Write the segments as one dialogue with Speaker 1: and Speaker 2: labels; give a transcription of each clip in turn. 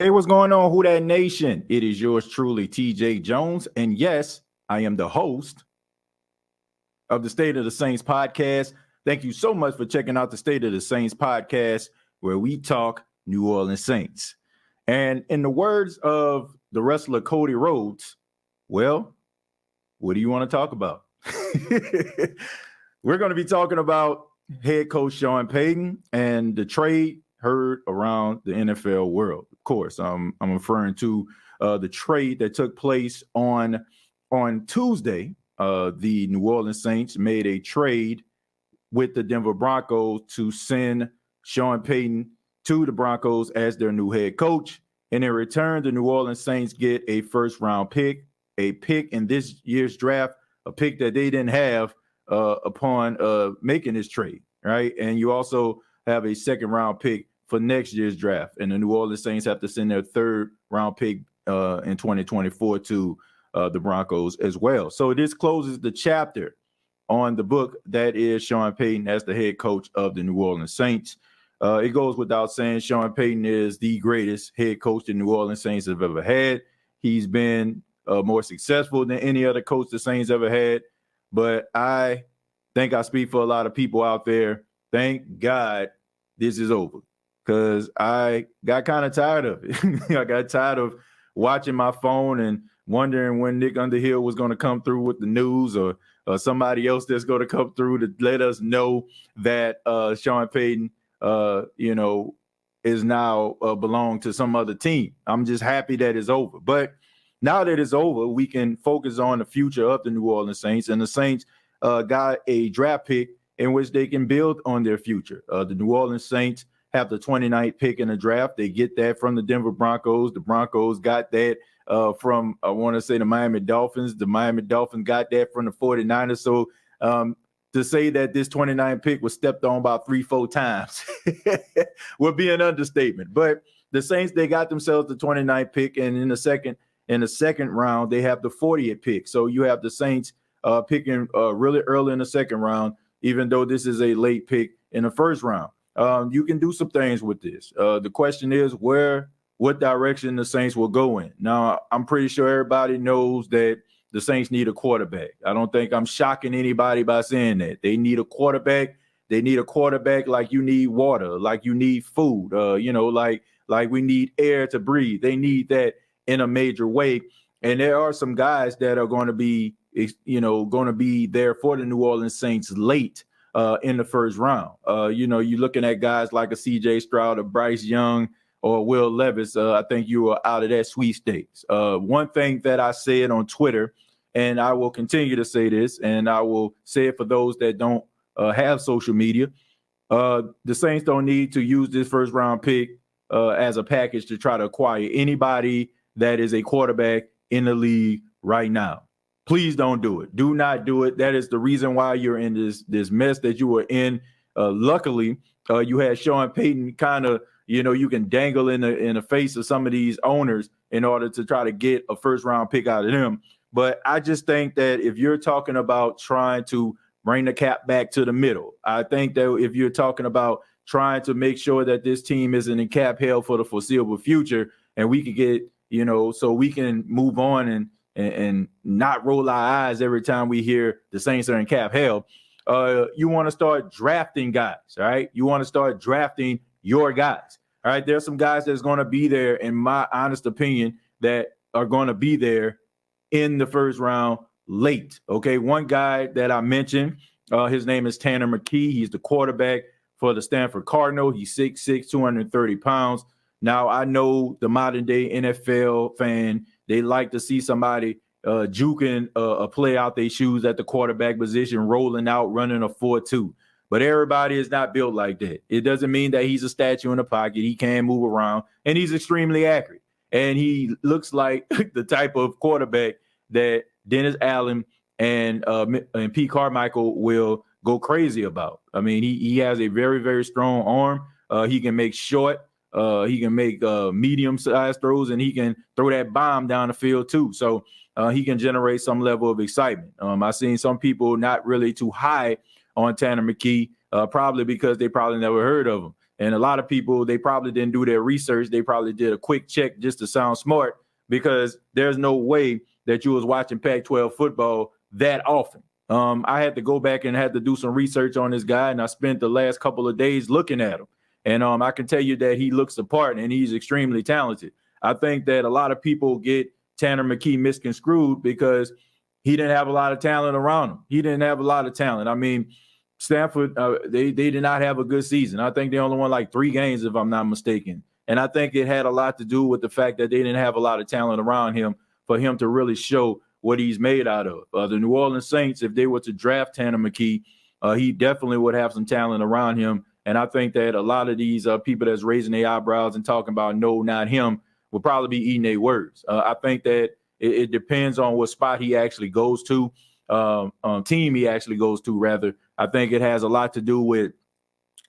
Speaker 1: Hey, what's going on, Who Dat Nation? It is yours truly, TJ Jones. And yes, I am the host of the State of the Saints podcast. Thank you so much for checking out the State of the Saints podcast, where we talk New Orleans Saints. And in the words of the wrestler Cody Rhodes, well, what do you want to talk about? We're going to be talking about head coach Sean Payton and the trade heard around the NFL world. Of course, I'm referring to the trade that took place on Tuesday. The New Orleans Saints made a trade with the Denver Broncos to send Sean Payton to the Broncos as their new head coach. And in return, the New Orleans Saints get a first-round pick, a pick in this year's draft, a pick that they didn't have upon making this trade, right? And you also have a second-round pick for next year's draft. And the New Orleans Saints have to send their third-round pick in 2024 to the Broncos as well. So this closes the chapter on the book that is Sean Payton as the head coach of the New Orleans Saints. It goes without saying Sean Payton is the greatest head coach the New Orleans Saints have ever had. He's been more successful than any other coach the Saints ever had. But I think I speak for a lot of people out there. Thank God this is over, because I got kind of tired of it. I got tired of watching my phone and wondering when Nick Underhill was going to come through with the news, or somebody else that's going to come through to let us know that Sean Payton, is now belong to some other team. I'm just happy that it's over. But now that it's over, we can focus on the future of the New Orleans Saints. And the Saints got a draft pick in which they can build on their future. The New Orleans Saints have the 29th pick in the draft. They get that from the Denver Broncos. The Broncos got that from, I want to say, the Miami Dolphins. The Miami Dolphins got that from the 49ers. So to say that this 29th pick was stepped on about 3-4 times would be an understatement. But the Saints, they got themselves the 29th pick, and in the second round, they have the 40th pick. So you have the Saints picking really early in the second round, even though this is a late pick in the first round. You can do some things with this. The question is what direction the Saints will go in. Now, I'm pretty sure everybody knows that the Saints need a quarterback. I don't think I'm shocking anybody by saying that. They need a quarterback. They need a quarterback like you need water, like you need food, like we need air to breathe. They need that in a major way. And there are some guys that are going to be, there for the New Orleans Saints late in the first round. You're looking at guys like a C.J. Stroud, or Bryce Young, or Will Levis. I think you are out of that sweepstakes. One thing that I said on Twitter, and I will continue to say this, and I will say it for those that don't have social media, the Saints don't need to use this first round pick as a package to try to acquire anybody that is a quarterback in the league right now. Please don't do it. Do not do it. That is the reason why you're in this mess that you are in. Luckily, You had Sean Payton kind of, you can dangle in the face of some of these owners in order to try to get a first round pick out of them. But I just think that if you're talking about trying to bring the cap back to the middle, I think that if you're talking about trying to make sure that this team isn't in cap hell for the foreseeable future, and we could get, so we can move on and not roll our eyes every time we hear the Saints are in cap hell. You want to start drafting guys, all right? You want to start drafting your guys, all right? There's some guys that's going to be there, in my honest opinion, that are going to be there in the first round late, okay? One guy that I mentioned, his name is Tanner McKee. He's the quarterback for the Stanford Cardinal. He's 6'6", 230 pounds. Now, I know the modern-day NFL fan, they like to see somebody juking a play out their shoes at the quarterback position, rolling out, running a 4-2. But everybody is not built like that. It doesn't mean that he's a statue in the pocket. He can move around, and he's extremely accurate. And he looks like the type of quarterback that Dennis Allen and Pete Carmichael will go crazy about. I mean, he has a very, very strong arm. He can make short. He can make medium-sized throws, and he can throw that bomb down the field too. So he can generate some level of excitement. I've seen some people not really too high on Tanner McKee, probably because they probably never heard of him. And a lot of people, they probably didn't do their research. They probably did a quick check just to sound smart, because there's no way that you was watching Pac-12 football that often. I had to go back and had to do some research on this guy, and I spent the last couple of days looking at him. And I can tell you that he looks the part, and he's extremely talented. I think that a lot of people get Tanner McKee misconstrued because he didn't have a lot of talent around him. He didn't have a lot of talent. I mean, Stanford, they did not have a good season. I think they only won like 3 games, if I'm not mistaken. And I think it had a lot to do with the fact that they didn't have a lot of talent around him for him to really show what he's made out of. The New Orleans Saints, if they were to draft Tanner McKee, he definitely would have some talent around him. And I think that a lot of these people that's raising their eyebrows and talking about no, not him, will probably be eating their words. I think that it depends on what spot he actually goes to, team he actually goes to, rather. I think it has a lot to do with,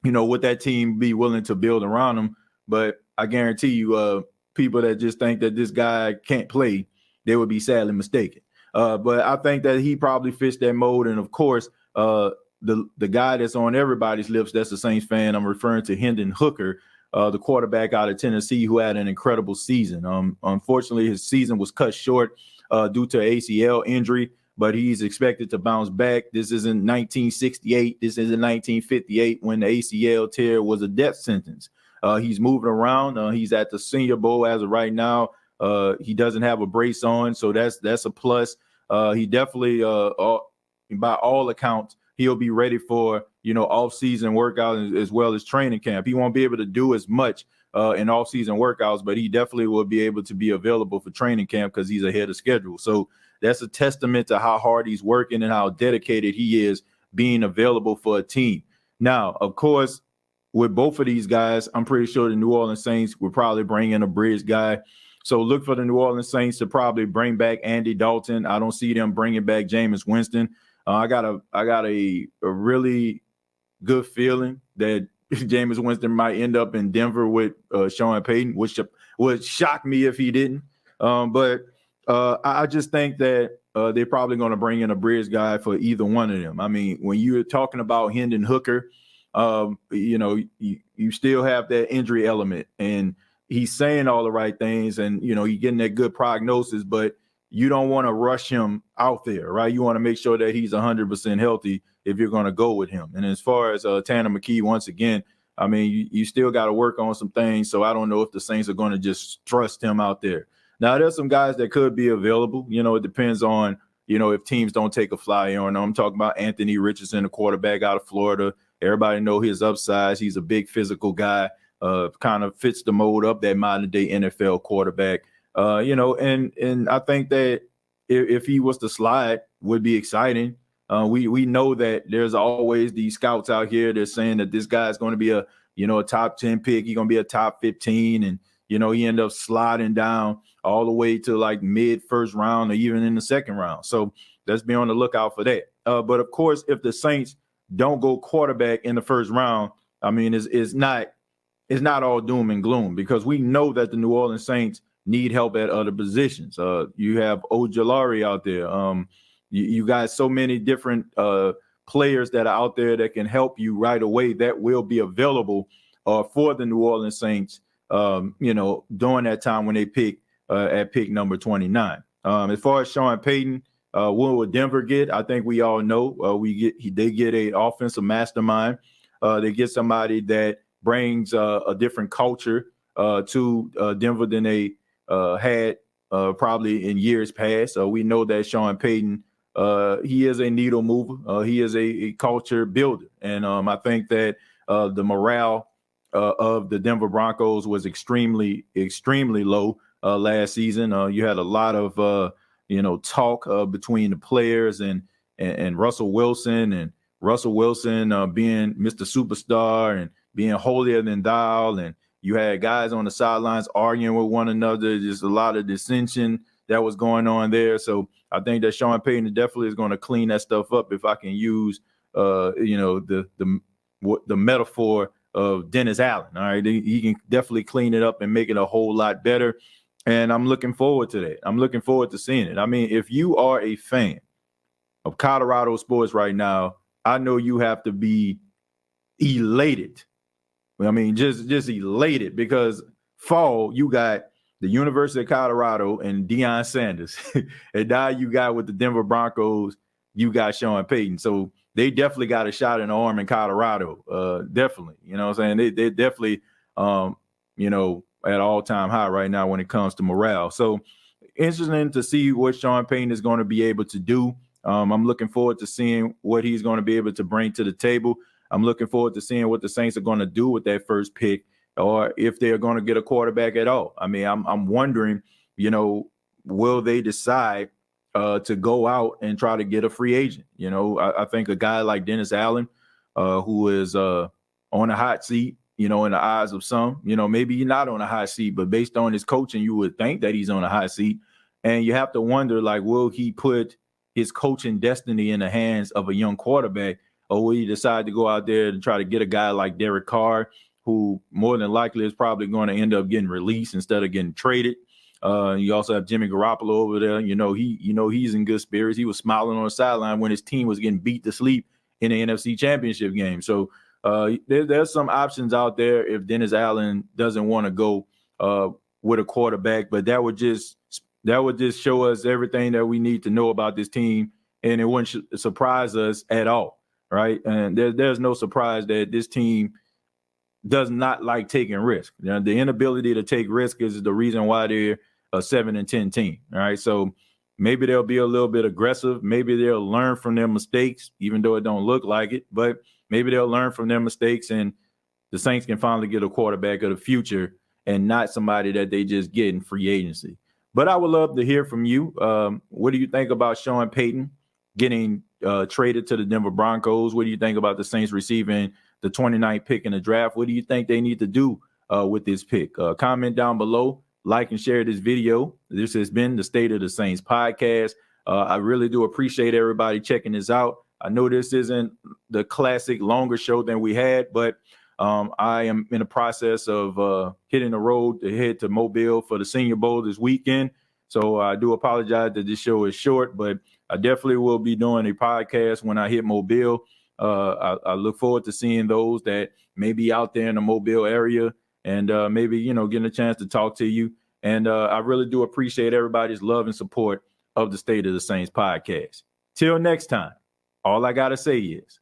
Speaker 1: what that team be willing to build around him. But I guarantee you, people that just think that this guy can't play, they would be sadly mistaken. But I think that he probably fits that mold. And, of course, the guy that's on everybody's lips, that's a Saints fan, I'm referring to Hendon Hooker, the quarterback out of Tennessee, who had an incredible season. Unfortunately, his season was cut short due to ACL injury, but he's expected to bounce back. This isn't 1968. This isn't 1958 when the ACL tear was a death sentence. He's moving around. He's at the Senior Bowl as of right now. He doesn't have a brace on, so that's a plus. He definitely, by all accounts, he'll be ready for, off-season workouts as well as training camp. He won't be able to do as much in off-season workouts, but he definitely will be able to be available for training camp because he's ahead of schedule. So that's a testament to how hard he's working and how dedicated he is being available for a team. Now, of course, with both of these guys, I'm pretty sure the New Orleans Saints will probably bring in a bridge guy. So look for the New Orleans Saints to probably bring back Andy Dalton. I don't see them bringing back Jameis Winston. I got a really good feeling that Jameis Winston might end up in Denver with Sean Payton, which would shock me if he didn't. But I just think that they're probably going to bring in a bridge guy for either one of them. I mean, when you're talking about Hendon Hooker, you still have that injury element, and he's saying all the right things, and you're getting that good prognosis, but you don't want to rush him out there, right? You want to make sure that he's 100% healthy if you're going to go with him. And as far as Tanner McKee, once again, I mean, you still got to work on some things. So I don't know if the Saints are going to just thrust him out there. Now, there's some guys that could be available. It depends on, if teams don't take a flyer on them. I'm talking about Anthony Richardson, the quarterback out of Florida. Everybody know his upsides. He's a big physical guy, kind of fits the mold of that modern day NFL quarterback. And I think that if he was to slide, would be exciting. We know that there's always these scouts out here that's saying that this guy's going to be a top 10 pick. He's going to be a top 15. And, he ended up sliding down all the way to like mid first round or even in the second round. So let's be on the lookout for that. But of course, if the Saints don't go quarterback in the first round, I mean, it's not all doom and gloom, because we know that the New Orleans Saints need help at other positions. You have Ojulari out there. You got so many different players that are out there that can help you right away, that will be available for the New Orleans Saints, during that time when they pick at pick number 29. As far as Sean Payton, what will Denver get? I think we all know they get a offensive mastermind. They get somebody that brings a different culture to Denver than they had probably in years past. We know that Sean Payton, he is a needle mover. He is a culture builder. And I think that the morale of the Denver Broncos was extremely, extremely low last season. You had a lot of, talk between the players and Russell Wilson, and Russell Wilson being Mr. Superstar and being holier than thou. And you had guys on the sidelines arguing with one another. Just a lot of dissension that was going on there. So I think that Sean Payton definitely is going to clean that stuff up, if I can use, the metaphor of Dennis Allen. All right, he can definitely clean it up and make it a whole lot better. And I'm looking forward to that. I'm looking forward to seeing it. I mean, if you are a fan of Colorado sports right now, I know you have to be elated. I mean, just elated, because fall, you got the University of Colorado and Deion Sanders. And now you got with the Denver Broncos, you got Sean Payton. So they definitely got a shot in the arm in Colorado. Definitely. You know what I'm saying? They definitely, at all-time high right now when it comes to morale. So interesting to see what Sean Payton is going to be able to do. I'm looking forward to seeing what he's going to be able to bring to the table. I'm looking forward to seeing what the Saints are going to do with that first pick, or if they're going to get a quarterback at all. I mean, I'm wondering, will they decide to go out and try to get a free agent? I think a guy like Dennis Allen, who is on a hot seat, in the eyes of some, maybe he's not on a hot seat, but based on his coaching, you would think that he's on a hot seat. And you have to wonder, like, will he put his coaching destiny in the hands of a young quarterback, or will he decide to go out there and try to get a guy like Derek Carr, who more than likely is probably going to end up getting released instead of getting traded? You also have Jimmy Garoppolo over there. He's in good spirits. He was smiling on the sideline when his team was getting beat to sleep in the NFC Championship game. So there's some options out there if Dennis Allen doesn't want to go with a quarterback, but that would just show us everything that we need to know about this team, and it wouldn't surprise us at all, right? And there's no surprise that this team does not like taking risk. The inability to take risk is the reason why they're a 7-10 team, all right? So maybe they'll be a little bit aggressive. Maybe they'll learn from their mistakes, even though it don't look like it, but maybe they'll learn from their mistakes, and the Saints can finally get a quarterback of the future and not somebody that they just get in free agency. But I would love to hear from you. What do you think about Sean Payton getting traded to the Denver Broncos? What do you think about the Saints receiving the 29th pick in the draft? What do you think they need to do with this pick? Comment down below, like and share this video. This has been the State of the Saints podcast. I really do appreciate everybody checking this out. I know this isn't the classic longer show than we had, but I am in the process of hitting the road to head to Mobile for the Senior Bowl this weekend. So I do apologize that this show is short, but I definitely will be doing a podcast when I hit Mobile. I look forward to seeing those that may be out there in the Mobile area, and maybe, getting a chance to talk to you. And I really do appreciate everybody's love and support of the State of the Saints podcast. Till next time, all I got to say is,